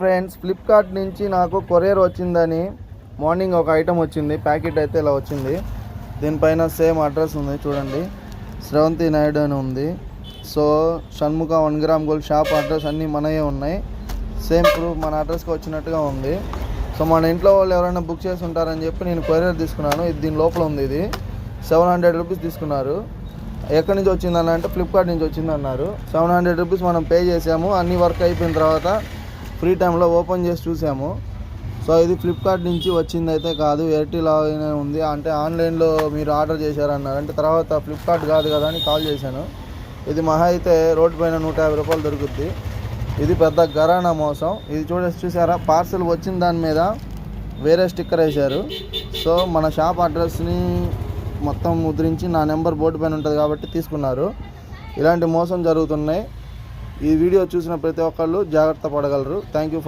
Friends, Flipkart నుంచి నాకు courier వచ్చిందని మార్నింగ్ ఒక ఐటమ్ వచ్చింది. ప్యాకెట్ అయితే ఇలా వచ్చింది. దీనిపైన సేమ్ అడ్రస్ ఉంది చూడండి, శ్రవంతి నాయుడు అని ఉంది. So Shanmukha 1 gram gold shop address అన్నీ మనయే ఉన్నాయి. సేమ్ ప్రూఫ్ మన అడ్రస్కి వచ్చినట్టుగా ఉంది. సో మన ఇంట్లో వాళ్ళు ఎవరైనా బుక్ చేసి ఉంటారని చెప్పి నేను కొరియర్ తీసుకున్నాను. ఇది దీని లోపల ఉంది. ఇది 700 రూపీస్ తీసుకున్నారు. ఎక్కడి నుంచి వచ్చిందని అంటే ఫ్లిప్కార్ట్ నుంచి వచ్చిందన్నారు. 700 రూపీస్ మనం పే చేసాము. అన్ని వర్క్ అయిపోయిన తర్వాత ఫ్రీ టైంలో ఓపెన్ చేసి చూసాము. సో ఇది ఫ్లిప్కార్ట్ నుంచి వచ్చింది అయితే కాదు, ఎయిర్టెల్ లాగానే ఉంది. అంటే ఆన్లైన్లో మీరు ఆర్డర్ చేశారన్నారు. అంటే తర్వాత ఫ్లిప్కార్ట్ కాదు కదా అని కాల్ చేశాను. ఇది మహా అయితే రోడ్డు పైన 150 రూపాయలు దొరుకుద్ది. ఇది పెద్ద గరానా మోసం. ఇది చూసారా, పార్సల్ వచ్చిన దాని మీద వేరే స్టిక్కర్ వేశారు. సో మన షాప్ అడ్రస్ని మొత్తం ముద్రించి నా నెంబర్ బోర్డు పైన ఉంటుంది కాబట్టి తీసుకున్నారు. ఇలాంటి మోసం జరుగుతున్నాయి. ఈ వీడియో చూసిన ప్రతి ఒక్కళ్ళు జాగ్రత్త పడగలరు. Thank you for